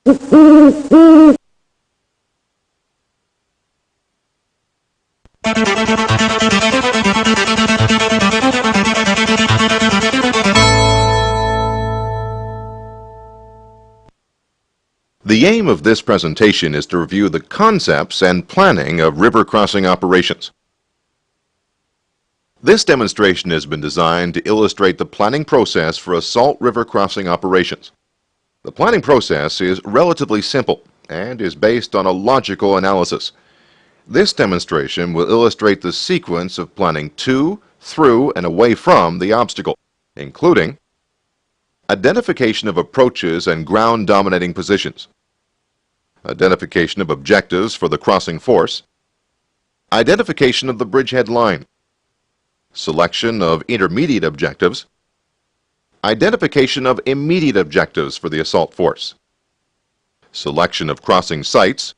The aim of this presentation is to review the concepts and planning of river crossing operations. This demonstration has been designed to illustrate the planning process for assault river crossing operations. The planning process is relatively simple and is based on a logical analysis. This demonstration will illustrate the sequence of planning to, through, and away from the obstacle, including identification of approaches and ground dominating positions, identification of objectives for the crossing force, identification of the bridgehead line, selection of intermediate objectives, identification of immediate objectives for the assault force, selection of crossing sites,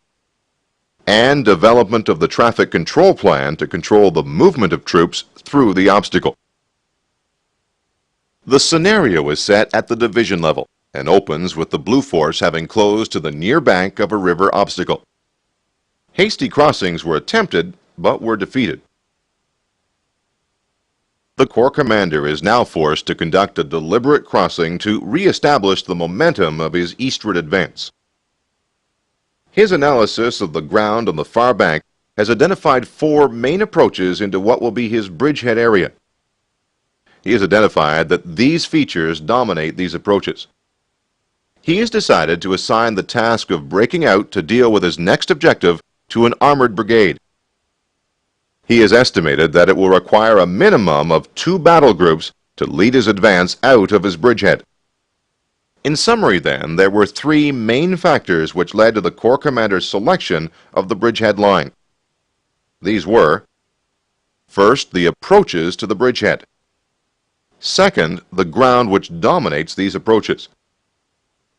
and development of the traffic control plan to control the movement of troops through the obstacle. The scenario is set at the division level and opens with the Blue Force having closed to the near bank of a river obstacle. Hasty crossings were attempted, but were defeated. The Corps Commander is now forced to conduct a deliberate crossing to re-establish the momentum of his eastward advance. His analysis of the ground on the far bank has identified 4 main approaches into what will be his bridgehead area. He has identified that these features dominate these approaches. He has decided to assign the task of breaking out to deal with his next objective to an armored brigade. He has estimated that it will require a minimum of 2 battle groups to lead his advance out of his bridgehead. In summary then, there were 3 main factors which led to the Corps Commander's selection of the bridgehead line. These were: first, the approaches to the bridgehead; second, the ground which dominates these approaches;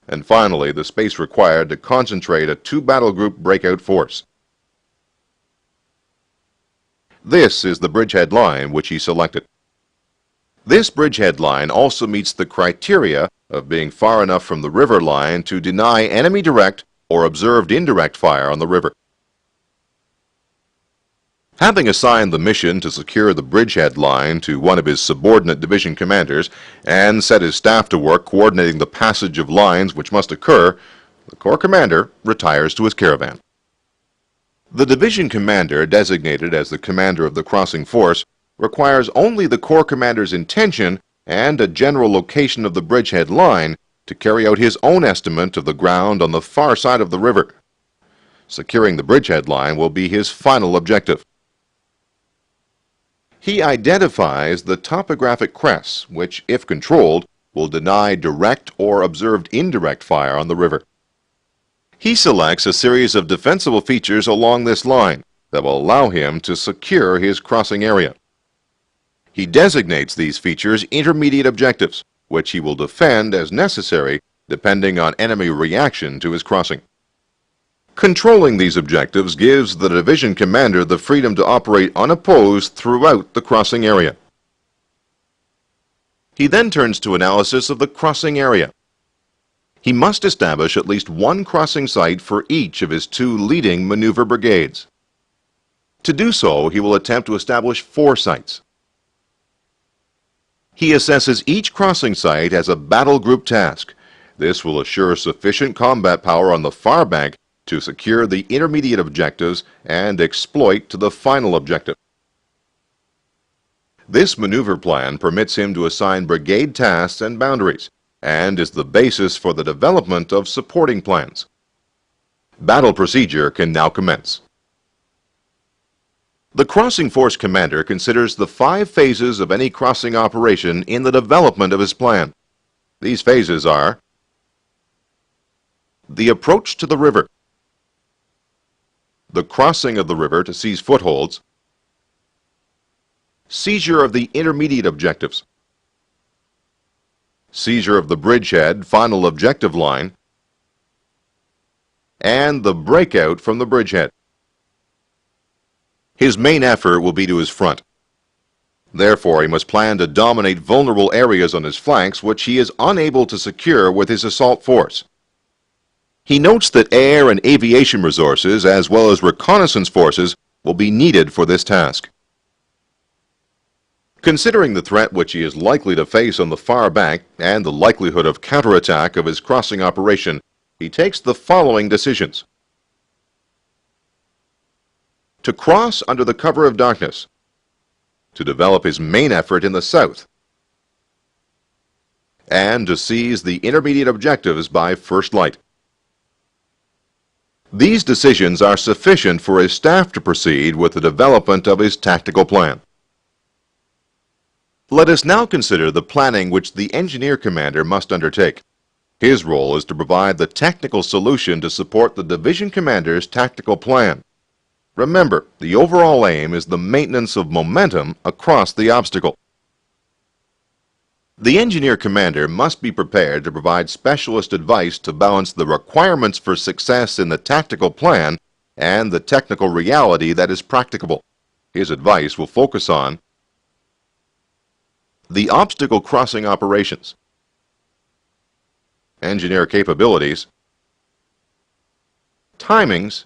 and finally, the space required to concentrate a 2 battle group breakout force. This is the bridgehead line which he selected. This bridgehead line also meets the criteria of being far enough from the river line to deny enemy direct or observed indirect fire on the river. Having assigned the mission to secure the bridgehead line to one of his subordinate division commanders and set his staff to work coordinating the passage of lines which must occur, the Corps Commander retires to his caravan. The division commander, designated as the commander of the crossing force, requires only the Corps Commander's intention and a general location of the bridgehead line to carry out his own estimate of the ground on the far side of the river. Securing the bridgehead line will be his final objective. He identifies the topographic crests which, if controlled, will deny direct or observed indirect fire on the river. He selects a series of defensible features along this line that will allow him to secure his crossing area. He designates these features intermediate objectives, which he will defend as necessary depending on enemy reaction to his crossing. Controlling these objectives gives the division commander the freedom to operate unopposed throughout the crossing area. He then turns to analysis of the crossing area. He must establish at least 1 crossing site for each of his 2 leading maneuver brigades. To do so, he will attempt to establish 4 sites. He assesses each crossing site as a battle group task. This will assure sufficient combat power on the far bank to secure the intermediate objectives and exploit to the final objective. This maneuver plan permits him to assign brigade tasks and boundaries, and is the basis for the development of supporting plans. Battle procedure can now commence. The crossing force commander considers the 5 phases of any crossing operation in the development of his plan. These phases are: the approach to the river, the crossing of the river to seize footholds, seizure of the intermediate objectives, seizure of the bridgehead final objective line, and the breakout from the bridgehead. His main effort will be to his front. Therefore, he must plan to dominate vulnerable areas on his flanks which he is unable to secure with his assault force. He notes that air and aviation resources as well as reconnaissance forces will be needed for this task. Considering the threat which he is likely to face on the far bank and the likelihood of counterattack of his crossing operation, he takes the following decisions. To cross under the cover of darkness, to develop his main effort in the south, and to seize the intermediate objectives by first light. These decisions are sufficient for his staff to proceed with the development of his tactical plan. Let us now consider the planning which the engineer commander must undertake. His role is to provide the technical solution to support the division commander's tactical plan. Remember, the overall aim is the maintenance of momentum across the obstacle. The engineer commander must be prepared to provide specialist advice to balance the requirements for success in the tactical plan and the technical reality that is practicable. His advice will focus on the obstacle crossing operations, engineer capabilities, timings,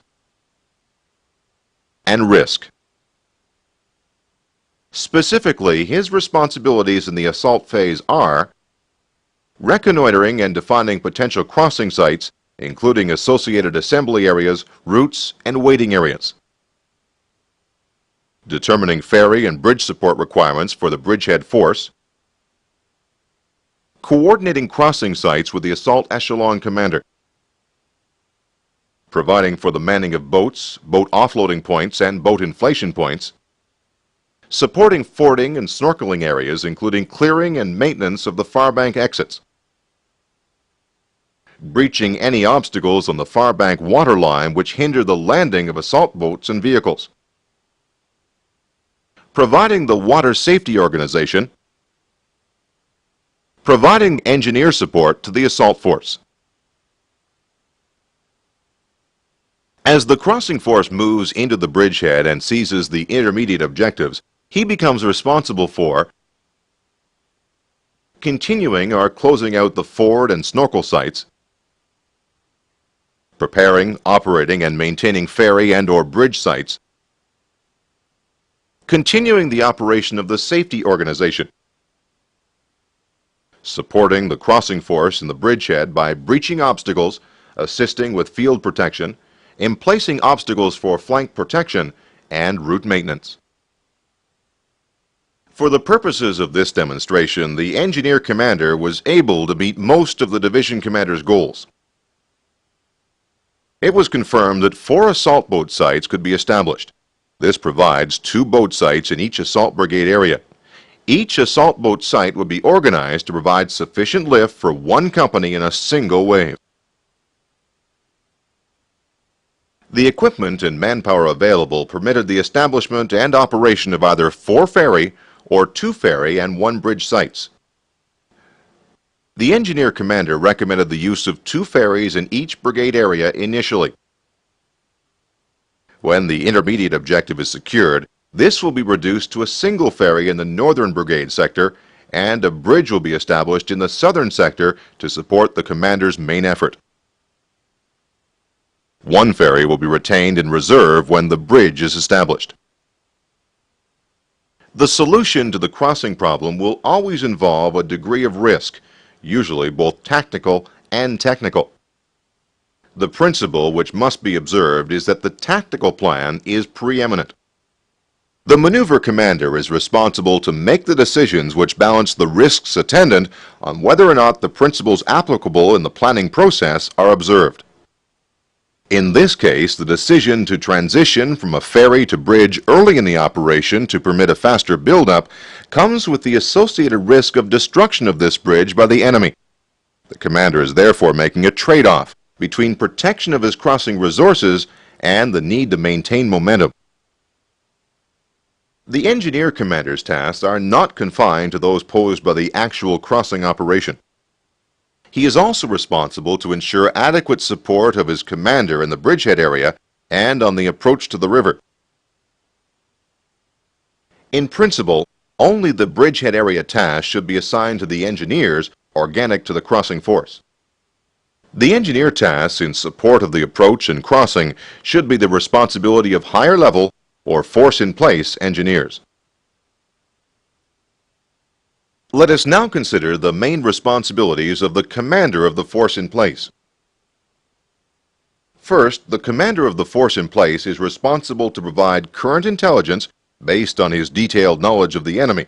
and risk. Specifically, his responsibilities in the assault phase are reconnoitering and defining potential crossing sites, including associated assembly areas, routes, and waiting areas, determining ferry and bridge support requirements for the bridgehead force, coordinating crossing sites with the assault echelon commander, providing for the manning of boats, boat offloading points, and boat inflation points, supporting fording and snorkeling areas, including clearing and maintenance of the far bank exits, breaching any obstacles on the far bank waterline which hinder the landing of assault boats and vehicles, providing the water safety organization, providing engineer support to the assault force. As the crossing force moves into the bridgehead and seizes the intermediate objectives, he becomes responsible for continuing or closing out the ford and snorkel sites, preparing, operating, and maintaining ferry and/or bridge sites, continuing the operation of the safety organization, supporting the crossing force in the bridgehead by breaching obstacles, assisting with field protection, emplacing obstacles for flank protection, and route maintenance. For the purposes of this demonstration, the engineer commander was able to meet most of the division commander's goals. It was confirmed that 4 assault boat sites could be established. This provides 2 boat sites in each assault brigade area. Each assault boat site would be organized to provide sufficient lift for 1 company in a single wave. The equipment and manpower available permitted the establishment and operation of either 4 ferry or 2 ferry and 1 bridge sites. The engineer commander recommended the use of 2 ferries in each brigade area initially. When the intermediate objective is secured, this will be reduced to a single ferry in the northern brigade sector, and a bridge will be established in the southern sector to support the commander's main effort. 1 ferry will be retained in reserve when the bridge is established. The solution to the crossing problem will always involve a degree of risk, usually both tactical and technical. The principle which must be observed is that the tactical plan is preeminent. The maneuver commander is responsible to make the decisions which balance the risks attendant on whether or not the principles applicable in the planning process are observed. In this case, the decision to transition from a ferry to bridge early in the operation to permit a faster buildup comes with the associated risk of destruction of this bridge by the enemy. The commander is therefore making a trade-off between protection of his crossing resources and the need to maintain momentum. The engineer commander's tasks are not confined to those posed by the actual crossing operation. He is also responsible to ensure adequate support of his commander in the bridgehead area and on the approach to the river. In principle, only the bridgehead area tasks should be assigned to the engineers organic to the crossing force. The engineer tasks in support of the approach and crossing should be the responsibility of higher level or force-in-place engineers. Let us now consider the main responsibilities of the commander of the force in place. First, the commander of the force in place is responsible to provide current intelligence based on his detailed knowledge of the enemy.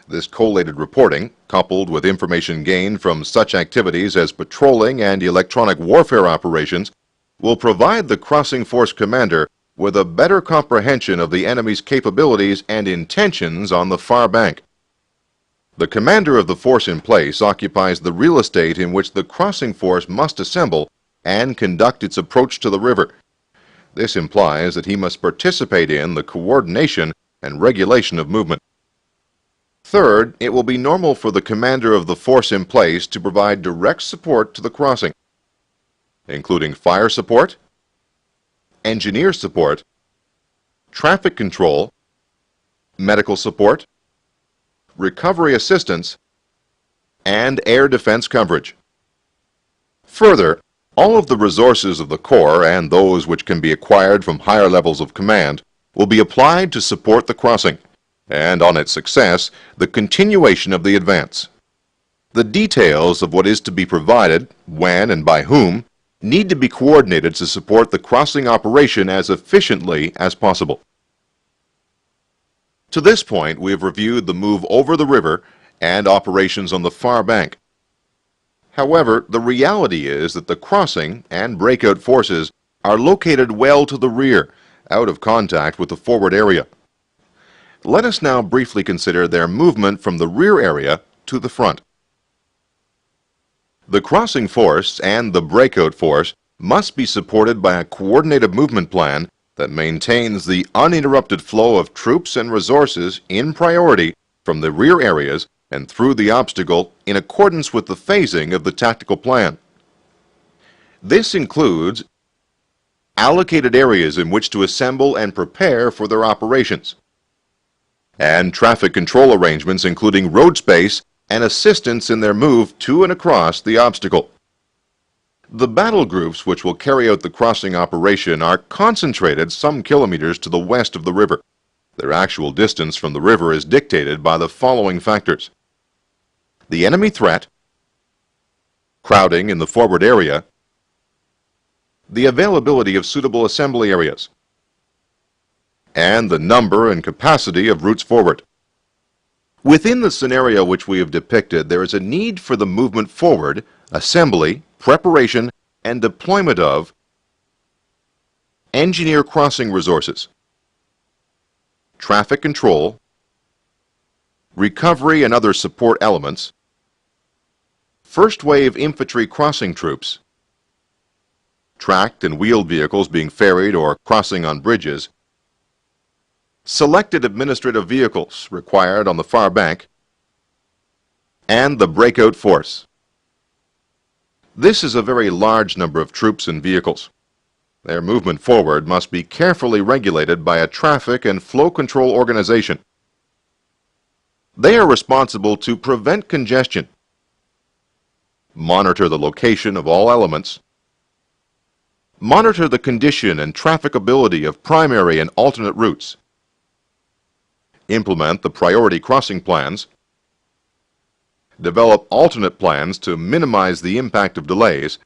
This collated reporting, coupled with information gained from such activities as patrolling and electronic warfare operations, will provide the crossing force commander with a better comprehension of the enemy's capabilities and intentions on the far bank. The commander of the force in place occupies the real estate in which the crossing force must assemble and conduct its approach to the river. This implies that he must participate in the coordination and regulation of movement. Third, it will be normal for the commander of the force in place to provide direct support to the crossing, including fire support, engineer support, traffic control, medical support, recovery assistance, and air defense coverage. Further, all of the resources of the Corps and those which can be acquired from higher levels of command will be applied to support the crossing, and on its success, the continuation of the advance. The details of what is to be provided, when and by whom, need to be coordinated to support the crossing operation as efficiently as possible. To this point, we have reviewed the move over the river and operations on the far bank. However, the reality is that the crossing and breakout forces are located well to the rear, out of contact with the forward area. Let us now briefly consider their movement from the rear area to the front. The crossing force and the breakout force must be supported by a coordinated movement plan that maintains the uninterrupted flow of troops and resources in priority from the rear areas and through the obstacle in accordance with the phasing of the tactical plan. This includes allocated areas in which to assemble and prepare for their operations, and traffic control arrangements including road space and assistance in their move to and across the obstacle. The battle groups which will carry out the crossing operation are concentrated some kilometers to the west of the river. Their actual distance from the river is dictated by the following factors: the enemy threat, crowding in the forward area, the availability of suitable assembly areas, and the number and capacity of routes forward. Within the scenario which we have depicted, there is a need for the movement forward, assembly, preparation, and deployment of engineer crossing resources, traffic control, recovery and other support elements, first wave infantry crossing troops, tracked and wheeled vehicles being ferried or crossing on bridges, selected administrative vehicles required on the far bank, and the breakout force. This is a very large number of troops and vehicles. Their movement forward must be carefully regulated by a traffic and flow control organization. They are responsible to prevent congestion, monitor the location of all elements, monitor the condition and trafficability of primary and alternate routes, implement the priority crossing plans, develop alternate plans to minimize the impact of delays,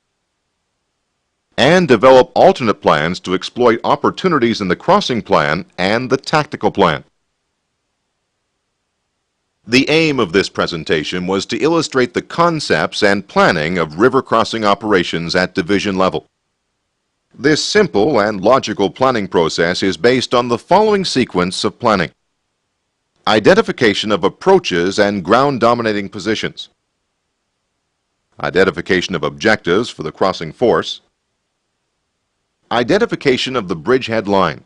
and develop alternate plans to exploit opportunities in the crossing plan and the tactical plan. The aim of this presentation was to illustrate the concepts and planning of river crossing operations at division level. This simple and logical planning process is based on the following sequence of planning: identification of approaches and ground dominating positions, identification of objectives for the crossing force, identification of the bridgehead line,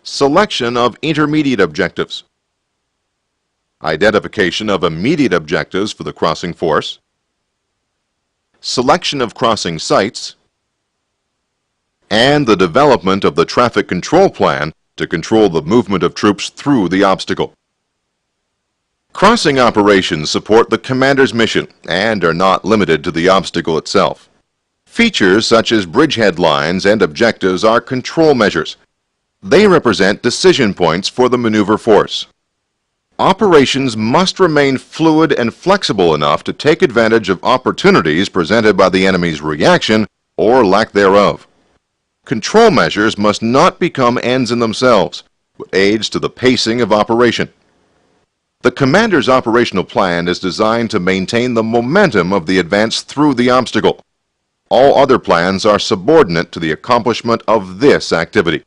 selection of intermediate objectives, identification of immediate objectives for the crossing force, selection of crossing sites, and the development of the traffic control plan to control the movement of troops through the obstacle. Crossing operations support the commander's mission and are not limited to the obstacle itself. Features such as bridgehead lines and objectives are control measures. They represent decision points for the maneuver force. Operations must remain fluid and flexible enough to take advantage of opportunities presented by the enemy's reaction or lack thereof. Control measures must not become ends in themselves, but aids to the pacing of operation. The commander's operational plan is designed to maintain the momentum of the advance through the obstacle. All other plans are subordinate to the accomplishment of this activity.